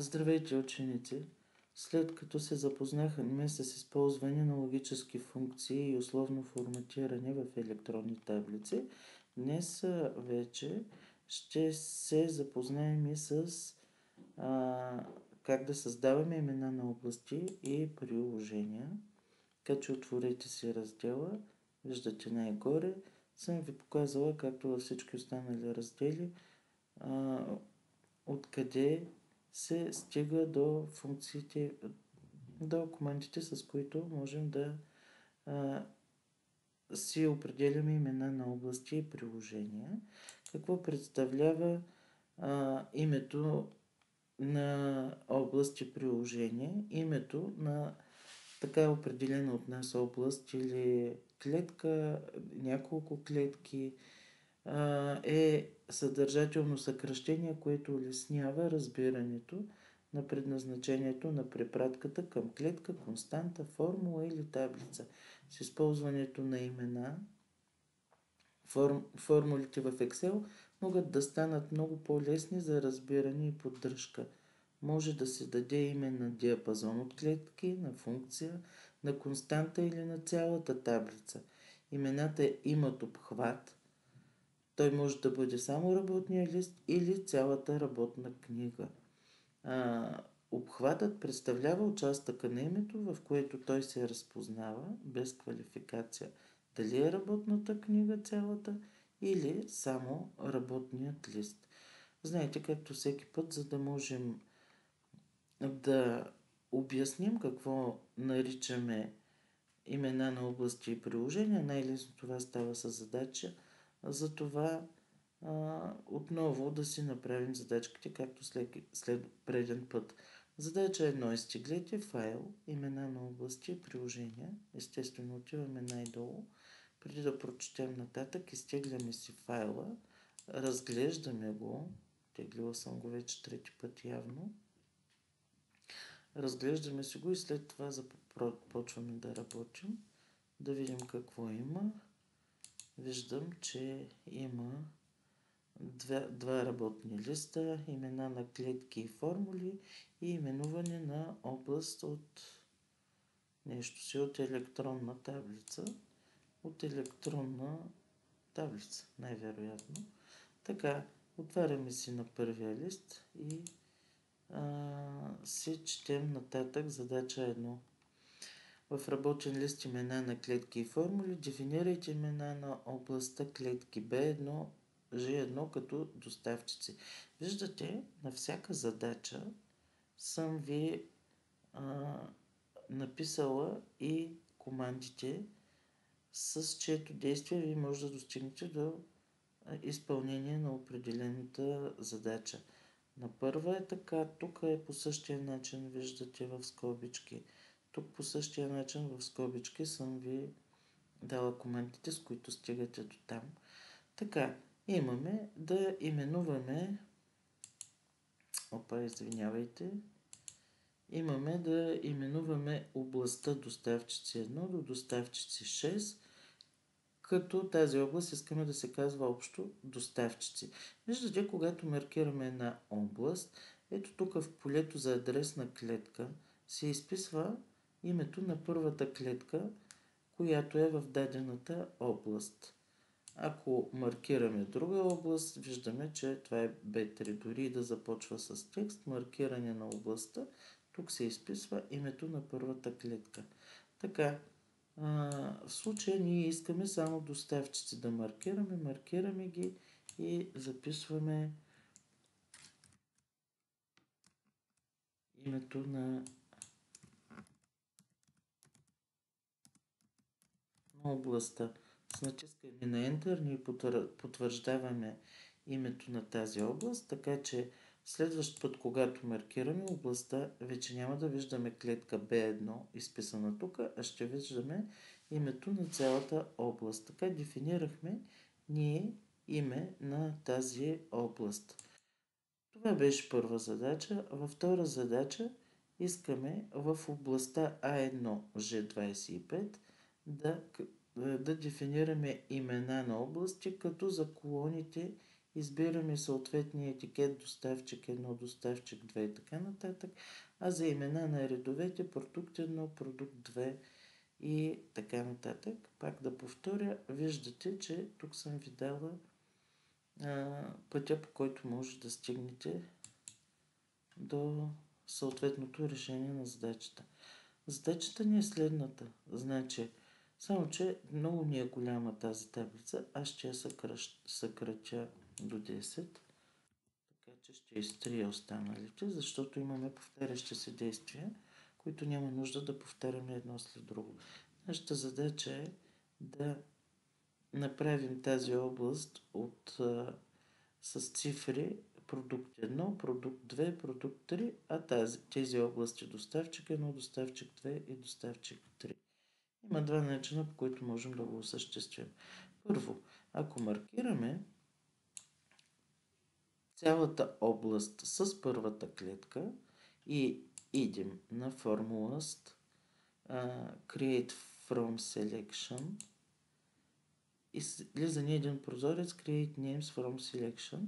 Здравейте, ученици! След като се запознахме с използване на логически функции и условно форматиране в електронни таблици, днес вече ще се запознаем и с как да създаваме имена на области и приложения. Така че отворете си раздела, виждате най-горе. Съм ви показала, както във всички останали раздели, откъде се стига до функциите, до командите, с които можем да си определяме имена на области и приложения. Какво представлява името на област и приложение? Името на така определена от нас област или клетка, няколко клетки, е съдържателно съкращение, което улеснява разбирането на предназначението на препратката към клетка, константа, формула или таблица. С използването на имена, формулите в Excel могат да станат много по-лесни за разбиране и поддръжка. Може да се даде име на диапазон от клетки, на функция, на константа или на цялата таблица. Имената имат обхват. Той може да бъде само работния лист или цялата работна книга. Обхватът представлява участъка на името, в което той се разпознава без квалификация. Дали е работната книга цялата или само работният лист. Знаете, както всеки път, за да можем да обясним какво наричаме имена на области и приложения, най-лесно това става с задача. Затова отново да си направим задачките, както след преден път. Задача 1. Изтеглете файл, имена на области и приложения. Естествено, отиваме най-долу. Преди да прочетем нататък, изтегляме си файла, разглеждаме го. Теглила съм го вече трети път явно. Разглеждаме си го и след това почваме да работим. Да видим какво има. Виждам, че има два работни листа, имена на клетки и формули и именуване на област от нещо си, от електронна таблица. От електронна таблица, най-вероятно. Така, отваряме си на първия лист и си четем нататък задача 1. В работен лист имена на клетки и формули дефинирайте имена на областта клетки B1, G1 като доставчици. Виждате, на всяка задача съм ви написала и командите, с чието действие ви може да достигнете до изпълнение на определената задача. На първа е така, тук е по същия начин, виждате в скобички. Тук по същия начин в скобички съм ви дала командите, с които стигате до там. Така, имаме да именуваме имаме да именуваме областта доставчици 1 до доставчици 6, като тази област искаме да се казва общо доставчици. Виждате, когато маркираме една област, ето тук в полето за адресна клетка се изписва името на първата клетка, която е в дадената област. Ако маркираме друга област, виждаме, че това е B3. Дори да започва с текст, маркиране на областта, тук се изписва името на първата клетка. Така, в случая ние искаме само доставчици да маркираме ги и записваме името на областта. С натискане на Enter ние потвърждаваме името на тази област, така че следващ път, когато маркираме областта, вече няма да виждаме клетка B1 изписана тук, а ще виждаме името на цялата област. Така дефинирахме ние име на тази област. Това беше първа задача. Във втора задача искаме в областта A1 G25 да дефинираме имена на области, като за колоните избираме съответния етикет доставчик 1, доставчик 2 и така нататък, а за имена на редовете продукт 1, продукт 2 и така нататък. Пак да повторя, виждате, че тук съм ви дала пътя, по който може да стигнете до съответното решение на задачата. Задачата ни е следната. Значи, само че много ни е голяма тази таблица. Аз ще я съкратя до 10. Така че ще изтрия останалите, защото имаме повтарящи се действия, които няма нужда да повтаряме едно след друго. Нашата задача е да направим тази област с цифри продукт 1, продукт 2, продукт 3, а тези области доставчик 1, доставчик 2 и доставчик 3. Има два начина, по които можем да го осъществим. Първо, ако маркираме цялата област с първата клетка и идем на формуласт Create from Selection и влиза ни един прозорец Create Names from Selection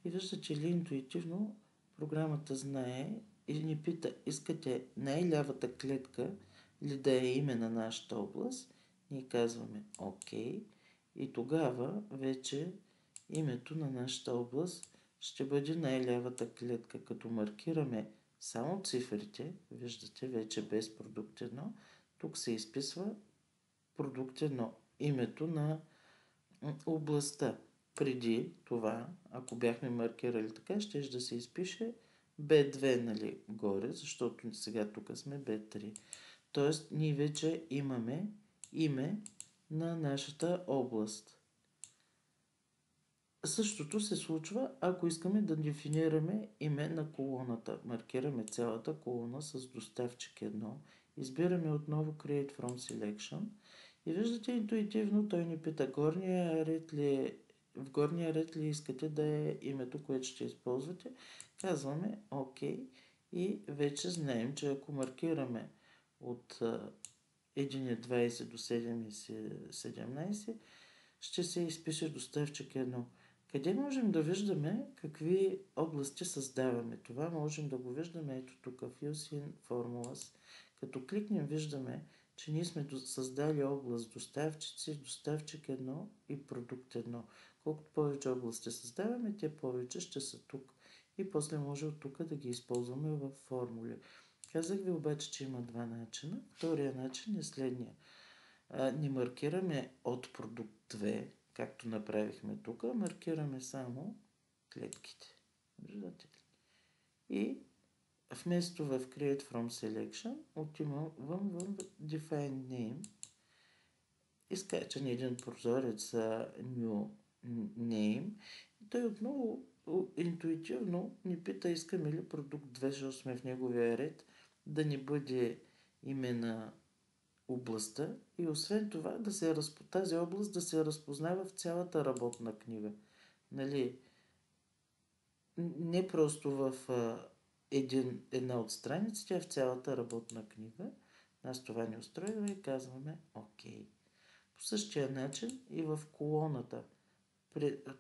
и виждате ли интуитивно програмата знае и ни пита, искате най-лявата клетка ли да е име на нашата област? Ние казваме ОК и тогава вече името на нашата област ще бъде най-лявата клетка. Като маркираме само цифрите, виждате вече без продукт 1, тук се изписва продукт 1, името на областта. Преди това, ако бяхме маркирали така, ще да се изпише B2, нали, горе, защото сега тук сме B3. Тоест, ние вече имаме име на нашата област. Същото се случва, ако искаме да дефинираме име на колоната. Маркираме цялата колона с доставчик 1. Избираме отново Create from Selection. И виждате интуитивно, той ни пита в горния ред ли искате да е името, което ще използвате. Казваме ОК и вече знаем, че ако маркираме от 1.20 до 7.17, ще се изпише доставчик 1. Къде можем да виждаме какви области създаваме? Това можем да го виждаме ето тук в Use in Formulas. Като кликнем, виждаме, че ние сме създали област доставчици, доставчик 1 и продукт 1. Колкото повече области създаваме, те повече ще са тук. И после може от тук да ги използваме в формули. Казах ви обаче, че има два начина. Втория начин е следния. Не маркираме от продукт 2, както направихме тук, маркираме само клетките. Виждате ли? И вместо в Create from Selection, отивам в Define Name. Изкачан един прозорец New Name. И той отново интуитивно ни пита, искаме ли продукт 2, защото сме в неговия ред, да ни бъде име на областта и освен това тази област да се разпознава в цялата работна книга. Нали? Не просто в една от страниците, а в цялата работна книга. Нас това ни устроива и казваме ОК. По същия начин и в колоната.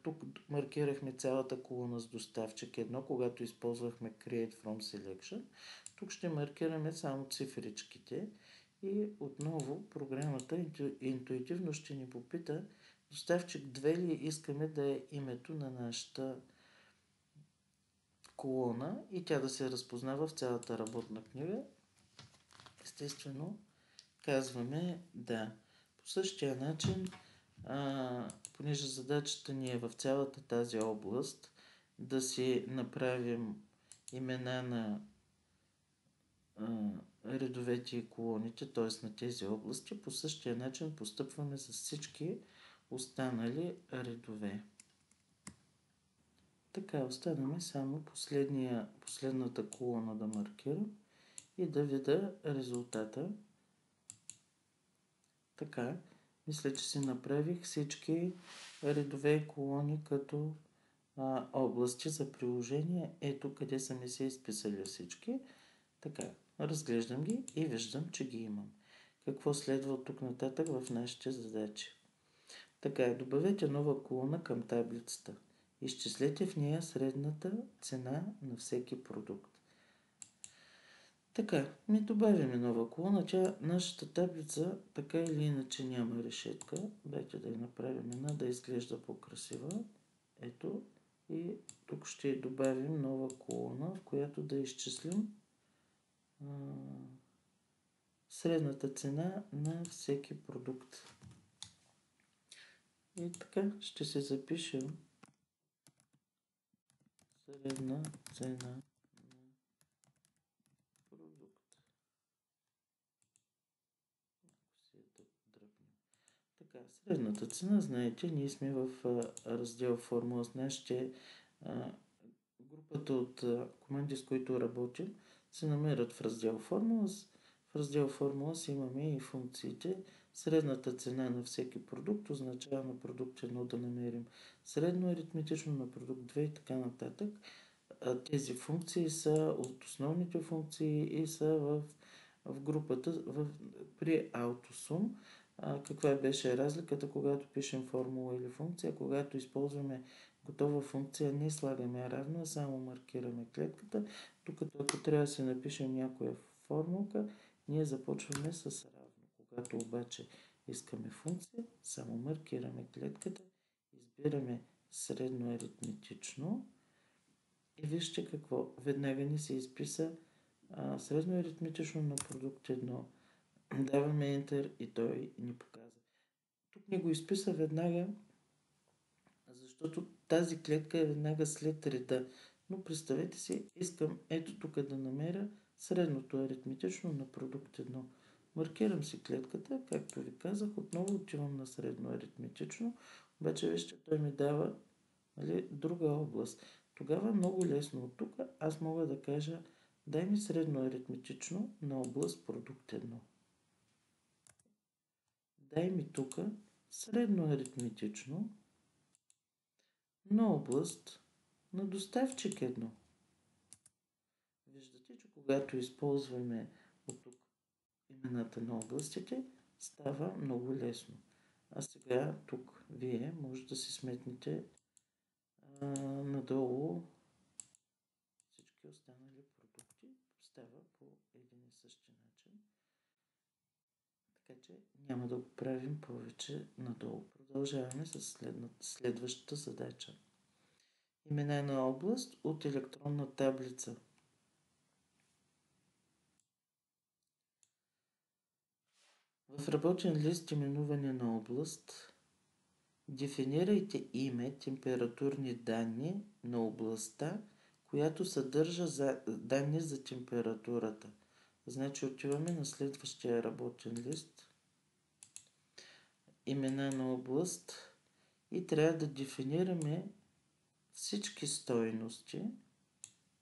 Тук маркирахме цялата колона с доставчик 1, когато използвахме Create from Selection. Тук ще маркираме само цифричките. И отново програмата интуитивно ще ни попита доставчик 2 ли искаме да е името на нашата колона и тя да се разпознава в цялата работна книга. Естествено, казваме да. По същия начин, понеже задачата ни е в цялата тази област да си направим имена на редовете и колоните, т.е. на тези области, по същия начин постъпваме с всички останали редове. Така, оставяме само последната колона да маркирам и да видя резултата. Така, мисля, че си направих всички редове и колони като области за приложение. Ето къде са ми се изписали всички. Така, разглеждам ги и виждам, че ги имам. Какво следва от тук нататък в нашите задачи? Така, добавете нова колона към таблицата. Изчислете в нея средната цена на всеки продукт. Така, ми добавяме нова колона. Нашата таблица така или иначе няма решетка. Дайте да я направим да изглежда по-красива. Ето. И тук ще добавим нова колона, в която да изчислим средната цена на всеки продукт. И така ще се запишем средна цена на продукт. Така, средната цена, знаете, ние сме в раздел формула с нашите групата от команди, с които работим, се намерят в раздел формула. В раздел формула си имаме и функциите. Средната цена на всеки продукт означава на продукт 1 да намерим средно аритметично, на продукт 2 и така нататък. Тези функции са от основните функции и са в групата при AutoSum. Каква беше разликата, когато пишем формула или функция? Когато използваме готова функция, не слагаме равно, а само маркираме клетката, докато ако трябва да си напишем някоя формулка, ние започваме с равно. Когато обаче искаме функция, само маркираме клетката, избираме средно аритметично и вижте какво. Веднага ни се изписа средно аритметично на продукт 1. Даваме Enter и той ни показва. Тук ни го изписа веднага, защото тази клетка е веднага след реда. Но представете си, искам ето тук да намеря средното аритметично на продукт 1. Маркирам си клетката, както ви казах, отново отивам на средно аритметично, обаче вижте, той ми дава друга област. Тогава много лесно от тук аз мога да кажа, дай ми средно аритметично на област продукт 1. Дай ми тук средно аритметично на област на доставчик 1. Виждате, че когато използваме от тук имената на областите, става много лесно. А сега тук вие може да си сметнете надолу всички останали продукти. Става по един и същи начин. Така че няма да го правим повече надолу. Продължаваме с следващата задача. Имена на област от електронна таблица. В работен лист именуване на област дефинирайте име, температурни данни на областта, която съдържа данни за температурата. Значи отиваме на следващия работен лист. Имена на област и трябва да дефинираме всички стойности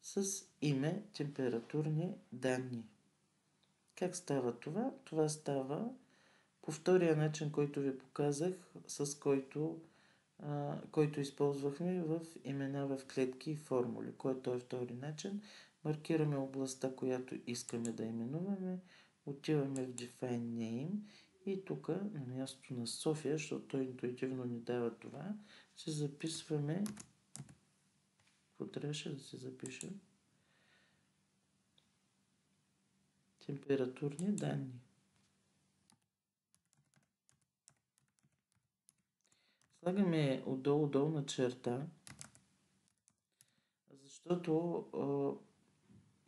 с име температурни данни. Как става това? Това става по втория начин, който ви показах, с който използвахме в имена в клетки и формули. Който е втори начин? Маркираме областта, която искаме да именуваме, отиваме в Define Name и тук на място на София, защото той интуитивно ни дава това, се записваме. Какво трябваше да се запишем? Температурни данни. Слагаме отдолу долна черта, защото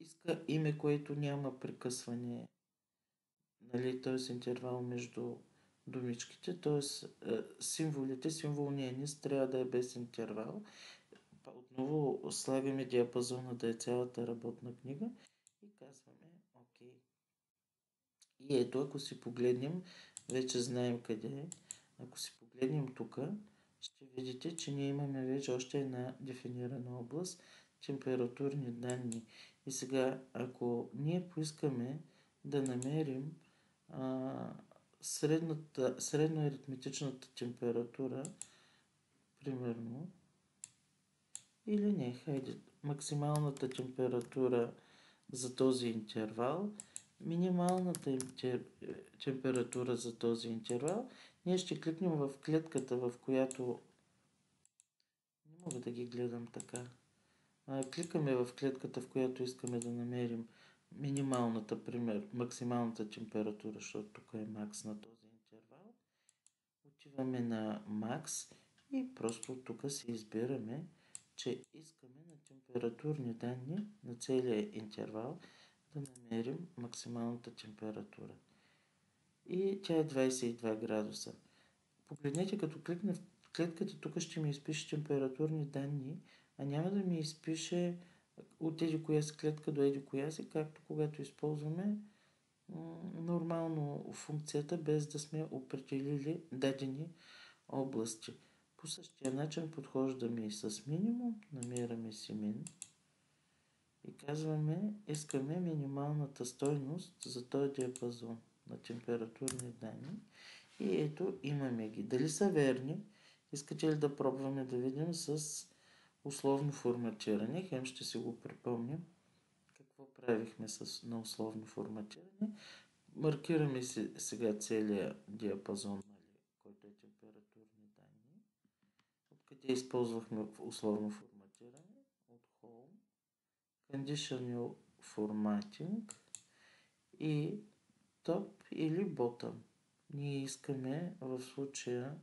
иска име, което няма прекъсване, нали, т.е. интервал между думичките, т.е. символите, символният низ трябва да е без интервал. Отново слагаме диапазона да е цялата работна книга и казваме ОК. И ето, ако си погледнем, вече знаем къде е. Ако си погледнем тук, ще видите, че ние имаме вече още една дефинирана област температурни данни. И сега, ако ние поискаме да намерим средно аритметичната температура, примерно, или не, хайде, максималната температура за този интервал, минималната температура за този интервал, ние ще кликнем в клетката, в която не мога да ги гледам така. Кликаме в клетката, в която искаме да намерим минималната, пример, максималната температура, защото тук е макс на този интервал. Отиваме на макс и просто тук си избираме, че искаме на температурни данни на целия интервал да намерим максималната температура. И тя е 22 градуса. Погледнете, като кликна в клетката, тук ще ми изпише температурни данни, а няма да ми изпише от еди коя си клетка до еди коя си, както когато използваме нормално функцията, без да сме определили дадени области. По същия начин подхождаме и с минимум, намираме си мин и казваме, искаме минималната стойност за този диапазон на температурни данни. И ето, имаме ги. Дали са верни? Искате ли да пробваме да видим с условно форматиране? Хем ще си го припомним. Какво правихме на условно форматиране? Маркираме си сега целия диапазон, който е температурни данни. Откъде използвахме условно форматиране? От Home, Conditional Formatting и Top или Bottom. Ние искаме в случая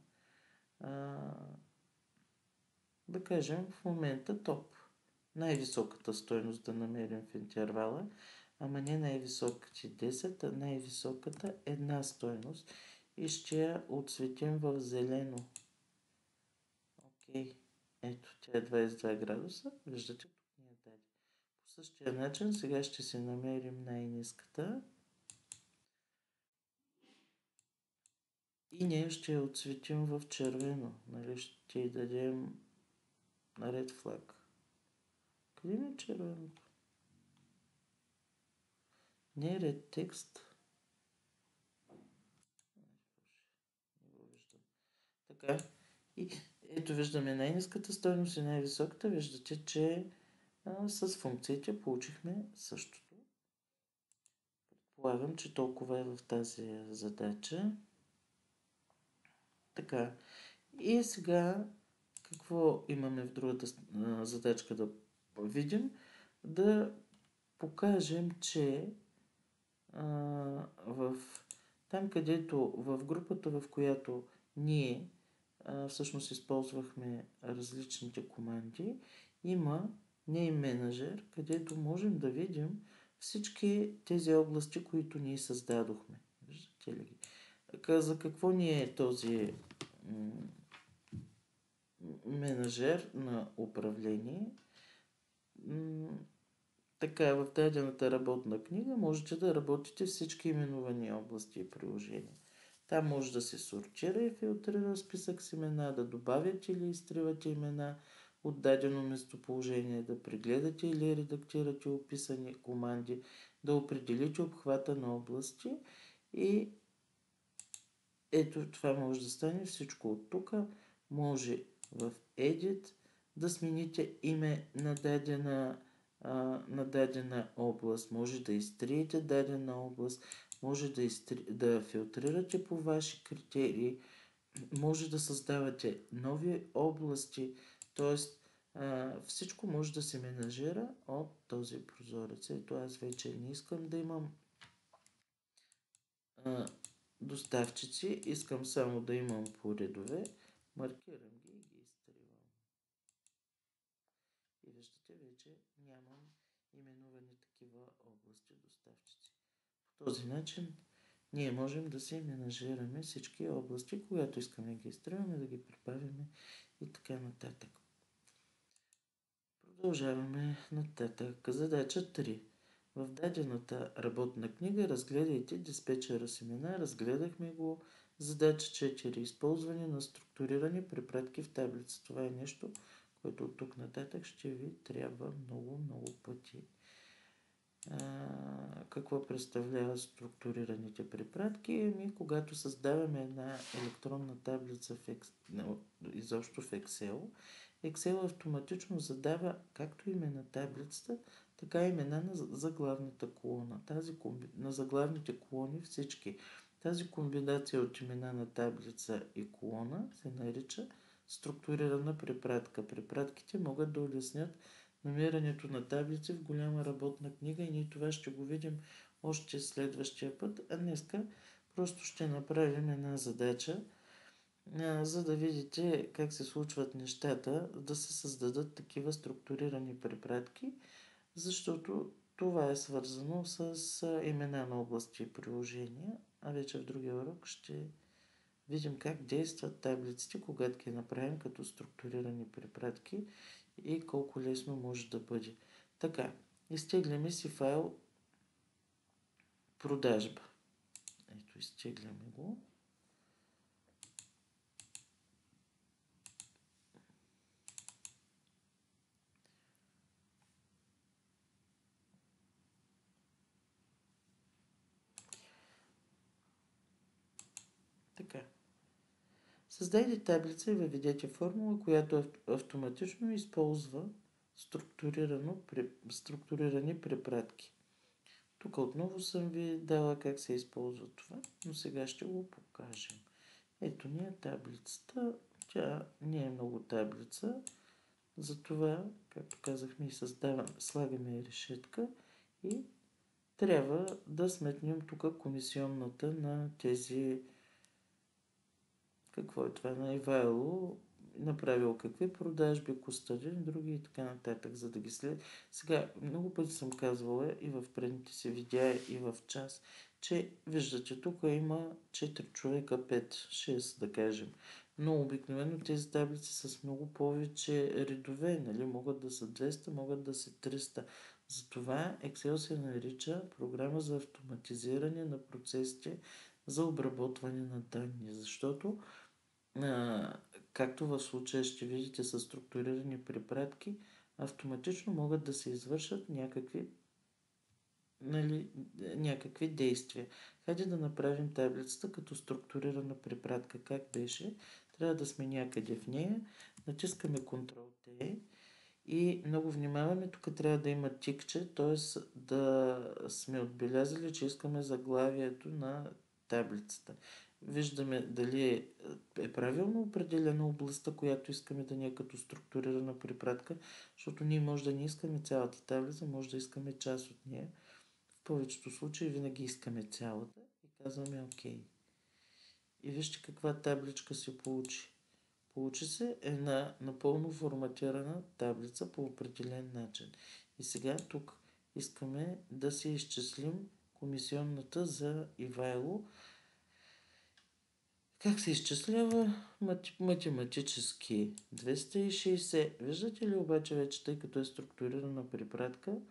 да кажем в момента топ. Най-високата стойност да намерим в интервала, ама не най-високите 10, а най-високата една стойност. И ще я отсветим в зелено. Окей. Ето, тя е 22 градуса. Виждате, тук ни е даде. По същия начин сега ще си намерим най-ниската. И ние ще я отсветим в червено. Нали? Ще й дадем Red Flag. Къде ми е червеното? Не е Red Text. Не го виждам. Така. И ето виждаме най-ниската стойност и най-високата. Виждате, че с функциите получихме същото. Предполагам, че толкова е в тази задача. Така. И сега какво имаме в другата задачка да видим? Да покажем, че там, където в групата, в която ние всъщност използвахме различните команди, има Name Manager, където можем да видим всички тези области, които ние създадохме. Виждате ли ги? За какво ни е този менеджер на управление? Така, в дадената работна книга можете да работите всички именувани области и приложения. Там може да се сортира и филтрира списък с имена, да добавяте или изтривате имена от дадено местоположение, да прегледате или редактирате описани команди, да определите обхвата на области и ето това може да стане всичко от тук. Може в Edit да смените име на дадена област, може да изтриете дадена област, може да филтрирате по ваши критерии, може да създавате нови области, т.е. всичко може да се менажира от този прозорец. Ето аз вече не искам да имам доставчици, искам само да имам по редове, маркирам ги и ги изтривам. И виждате, вече нямам именувани такива области доставчици. По този начин ние можем да си менажираме всички области, когато искаме да ги изтриваме, да ги прибавим и така нататък. Продължаваме нататък. Задача 3. В дадената работна книга разгледайте диспетчера с имена. Разгледахме го. Задача 4. Използване на структурирани препратки в таблица. Това е нещо, което от тук нататък ще ви трябва много пъти. Какво представлява структурираните препратки? Когато създаваме една електронна таблица изобщо в Excel, Excel автоматично задава както име на таблицата, така и имена на заглавната колона. На заглавните колони всички. Тази комбинация от имена на таблица и колона се нарича структурирана препратка. Препратките могат да улеснят намирането на таблици в голяма работна книга и ние това ще го видим още следващия път. А днеска просто ще направим една задача, за да видите как се случват нещата, да се създадат такива структурирани препратки, защото това е свързано с имена на области и приложения, а вече в другия урок ще видим как действат таблиците, когато ги направим като структурирани препратки и колко лесно може да бъде. Така, изтегляме си файл продажба. Ето, изтегляме го. Така. Създайте таблица и въведете формула, която автоматично използва структурирани препратки. Тук отново съм ви дала как се използва това, но сега ще го покажем. Ето ни е таблицата. Тя не е много таблица. Затова, както казахме, слагаме решетка и трябва да сметнем тук комисионната на тези. Какво е това? На Ивайло направил какви продажби, Костадин, други и така нататък, за да ги след. Сега, много пъти съм казвала и в предните си видеа, и в час, че виждате, тук има 4 човека, 5, 6, да кажем. Но обикновено тези таблици са с много повече редове, нали? Могат да са 200, могат да са 300. Затова Excel се нарича програма за автоматизиране на процесите за обработване на данни, защото както в случая ще видите с структурирани препратки, автоматично могат да се извършат някакви действия. Хайде да направим таблицата като структурирана препратка. Как беше? Трябва да сме някъде в нея. Натискаме Ctrl-T и много внимаваме. Тук трябва да има тикче, т.е. да сме отбелязали, че искаме заглавието на таблицата. Виждаме дали е правилно определена областта, която искаме да ни е като структурирана препратка, защото ние може да не искаме цялата таблица, може да искаме част от нея. В повечето случаи винаги искаме цялата и казваме ОК. И вижте каква табличка се получи. Получи се една напълно форматирана таблица по определен начин. И сега тук искаме да се изчислим комисионната за Ивайло. Как се изчислява? Математически 260. Виждате ли обаче вече, тъй като е структурирана препратка,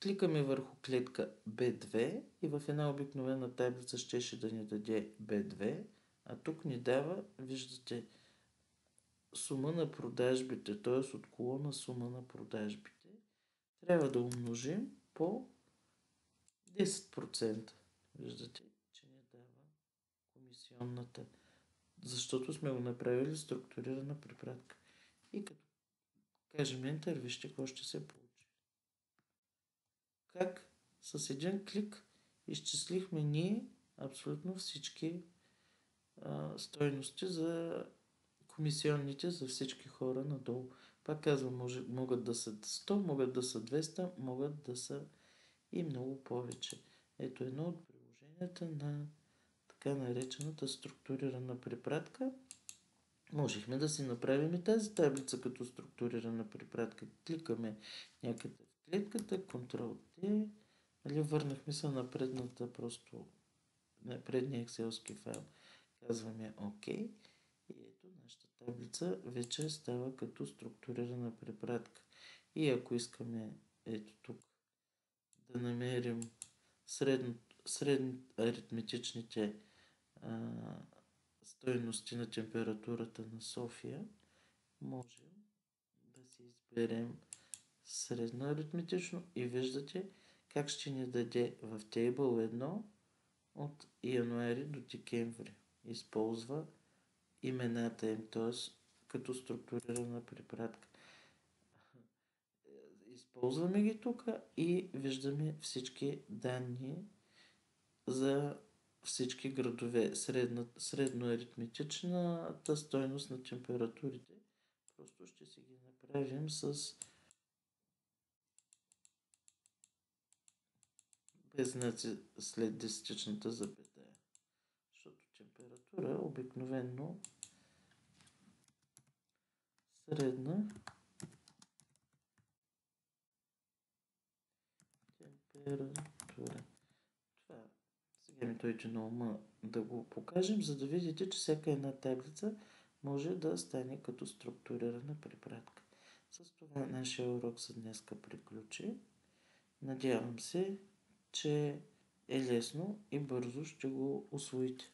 кликаме върху клетка B2 и в една обикновена таблица щеше да ни даде B2, а тук ни дава, виждате, сума на продажбите, т.е. от колона сума на продажбите. Трябва да умножим по 10%. Виждате, че ни дава комисионната, защото сме го направили структурирана препратка. И като кажем Enter, вижте какво ще се получи. Как с един клик изчислихме ние абсолютно всички стойности за комисионните за всички хора надолу. Пак казвам, могат да са 100, могат да са 200, могат да са и много повече. Ето едно от приложенията на така наречената структурирана препратка. Можехме да си направим и тази таблица като структурирана препратка. Кликаме някъде в клетката, Ctrl-T, върнахме се на предния екселски файл. Казваме ОК и ето нашата таблица вече става като структурирана препратка. И ако искаме ето тук да намерим средно аритметичните стойности на температурата на София, можем да си изберем средно аритметично и виждате как ще ни даде в Table 1 от януари до декември. Използва имената им, т.е. като структурирана препратка. Използваме ги тук и виждаме всички данни за всички градове, средноаритметичната стойност на температурите. Просто ще си ги направим без знаци след десетичната запетая. Защото температура обикновено средна температура. Това сега ми дойде на ума да го покажем, за да видите, че всяка една таблица може да стане като структурирана препратка. С това нашия урок за днеска приключи. Надявам се, че е лесно и бързо ще го усвоите.